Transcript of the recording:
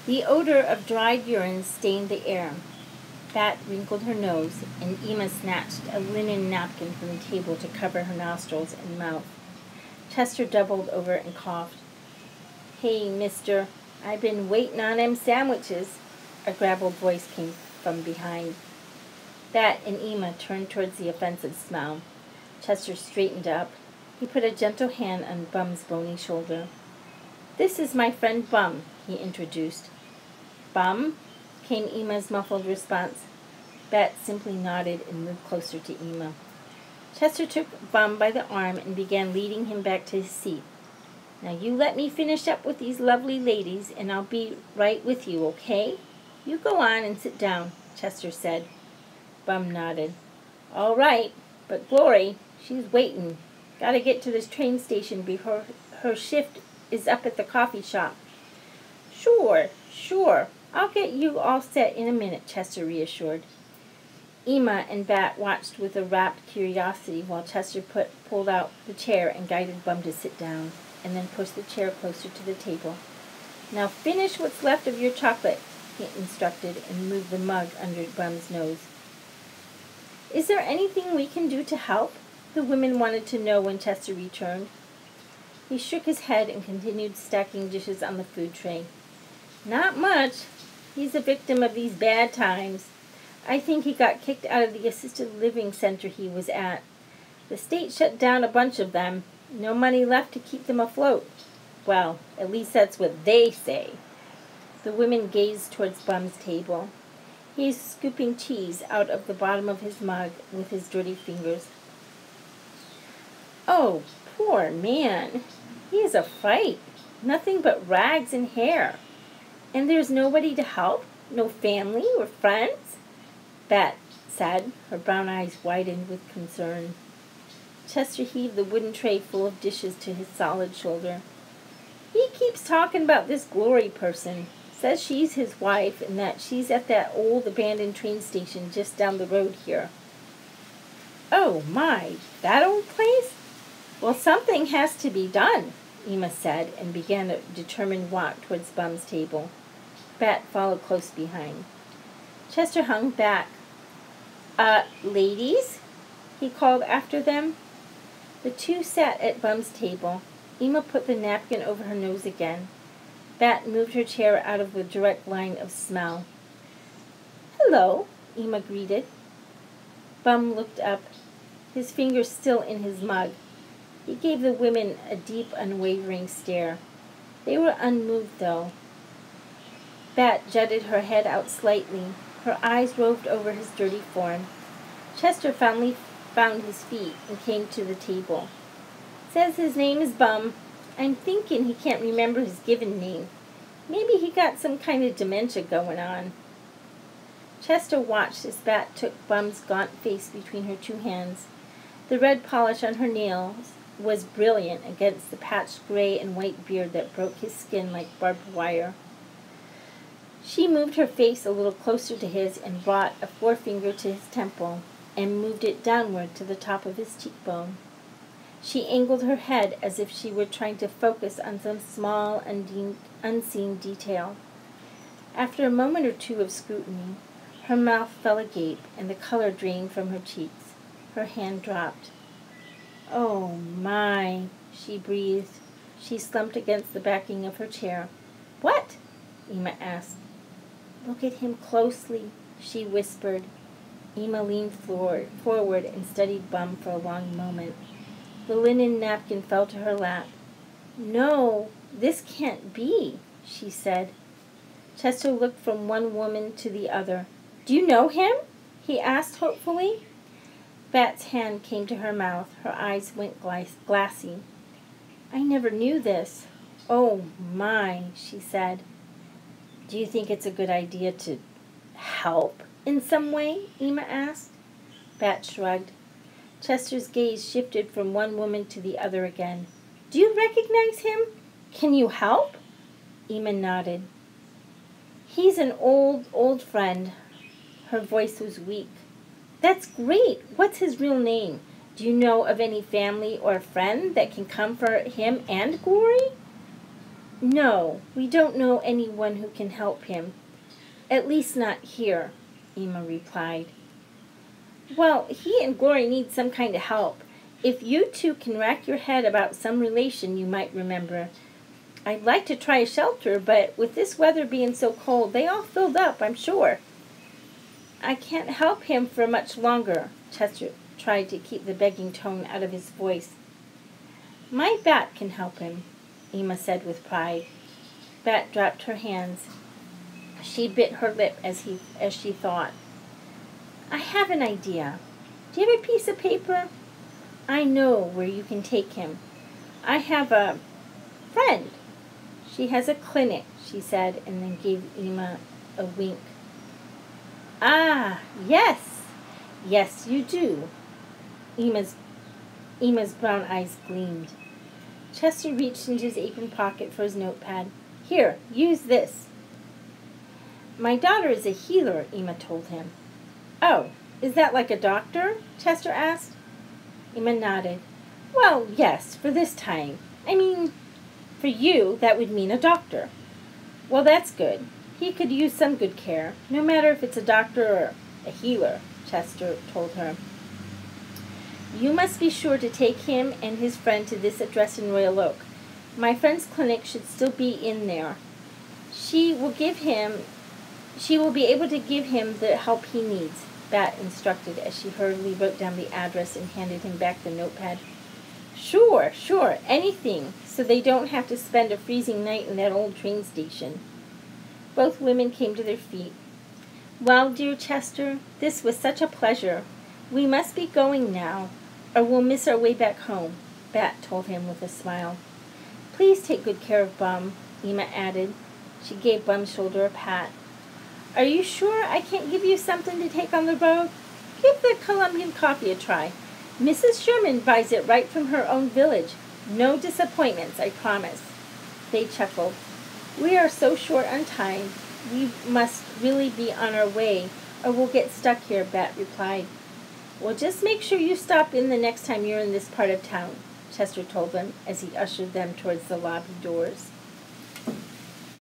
The odor of dried urine stained the air. Bat wrinkled her nose, and Ema snatched a linen napkin from the table to cover her nostrils and mouth. Chester doubled over and coughed. "Hey, mister, I been waitin' on them sandwiches," a gravelled voice came from behind. Bat and Ema turned towards the offensive smell. Chester straightened up. He put a gentle hand on Bum's bony shoulder. "This is my friend Bum," he introduced. "Bum?" came Ema's muffled response. Bat simply nodded and moved closer to Ema. Chester took Bum by the arm and began leading him back to his seat. "Now you let me finish up with these lovely ladies, and I'll be right with you, okay? You go on and sit down," Chester said. Bum nodded. "All right, but Glory, she's waitin'. Gotta get to this train station before her shift is up at the coffee shop." Sure. I'll get you all set in a minute," Chester reassured. Ema and Bat watched with a rapt curiosity while Chester pulled out the chair and guided Bum to sit down, and then pushed the chair closer to the table. "Now finish what's left of your chocolate," he instructed, and moved the mug under Bum's nose. "Is there anything we can do to help?" the women wanted to know when Chester returned. He shook his head and continued stacking dishes on the food tray. "Not much. He's a victim of these bad times. I think he got kicked out of the assisted living center he was at. The state shut down a bunch of them. No money left to keep them afloat. Well, at least that's what they say." The women gazed towards Bum's table. He is scooping cheese out of the bottom of his mug with his dirty fingers. "Oh, poor man. He has a fight. Nothing but rags and hair. And there's nobody to help? No family or friends?" Bat said. Her brown eyes widened with concern. Chester heaved the wooden tray full of dishes to his solid shoulder. "He keeps talking about this Glory person. Says she's his wife and that she's at that old abandoned train station just down the road here." "Oh my, that old place? Well, something has to be done," Ema said, and began a determined walk towards Bum's table. Bat followed close behind. Chester hung back. Ladies?" he called after them. The two sat at Bum's table. Ema put the napkin over her nose again. Bat moved her chair out of the direct line of smell. "Hello," Ema greeted. Bum looked up, his fingers still in his mug. He gave the women a deep, unwavering stare. They were unmoved, though. Bat jutted her head out slightly. Her eyes roved over his dirty form. Chester finally found his feet and came to the table. "Says his name is Bum. I'm thinking he can't remember his given name. Maybe he got some kind of dementia going on." Chester watched as Bat took Bum's gaunt face between her two hands. The red polish on her nails was brilliant against the patched gray and white beard that broke his skin like barbed wire. She moved her face a little closer to his and brought a forefinger to his temple and moved it downward to the top of his cheekbone. She angled her head as if she were trying to focus on some small, unseen detail. After a moment or two of scrutiny, her mouth fell agape and the color drained from her cheeks. Her hand dropped. "Oh, my," she breathed. She slumped against the backing of her chair. "What?" Ema asked. "Look at him closely," she whispered. Ema leaned forward and studied Bum for a long moment. The linen napkin fell to her lap. "No, this can't be," she said. Chester looked from one woman to the other. "Do you know him?" he asked hopefully. Bat's hand came to her mouth. Her eyes went glassy. "I never knew this. Oh, my," she said. "Do you think it's a good idea to help in some way?" Ema asked. Bat shrugged. Chester's gaze shifted from one woman to the other again. "Do you recognize him? Can you help?" Ema nodded. "He's an old friend." Her voice was weak. "That's great. What's his real name? Do you know of any family or friend that can come for him and Glory?" No, we don't know anyone who can help him. At least not here, Emma replied. Well, he and Glory need some kind of help. If you two can rack your head about some relation you might remember. I'd like to try a shelter, but with this weather being so cold, they all filled up, I'm sure. I can't help him for much longer, Chester tried to keep the begging tone out of his voice. My Bat can help him, Emma said with pride. Bat dropped her hands. She bit her lip as she thought. I have an idea. Do you have a piece of paper? I know where you can take him. I have a friend. She has a clinic, she said, and then gave Emma a wink. Ah, yes. Yes, you do. Emma's brown eyes gleamed. Chester reached into his apron pocket for his notepad. Here, use this. My daughter is a healer, Emma told him. Oh, is that like a doctor? Chester asked. Emma nodded. Well, yes, for this time. I mean, for you, that would mean a doctor. Well, that's good. He could use some good care, no matter if it's a doctor or a healer, Chester told her. You must be sure to take him and his friend to this address in Royal Oak. My friend's clinic should still be in there. She will be able to give him the help he needs, Bat instructed as she hurriedly wrote down the address and handed him back the notepad. Sure, anything, so they don't have to spend a freezing night in that old train station. Both women came to their feet. Well, dear Chester, this was such a pleasure. We must be going now, or we'll miss our way back home, Bat told him with a smile. Please take good care of Bum, Emma added. She gave Bum's shoulder a pat. Are you sure I can't give you something to take on the road? Give the Colombian coffee a try. Mrs. Sherman buys it right from her own village. No disappointments, I promise. They chuckled. We are so short on time. We must really be on our way, or we'll get stuck here, Bat replied. Well, just make sure you stop in the next time you're in this part of town, Chester told them as he ushered them towards the lobby doors.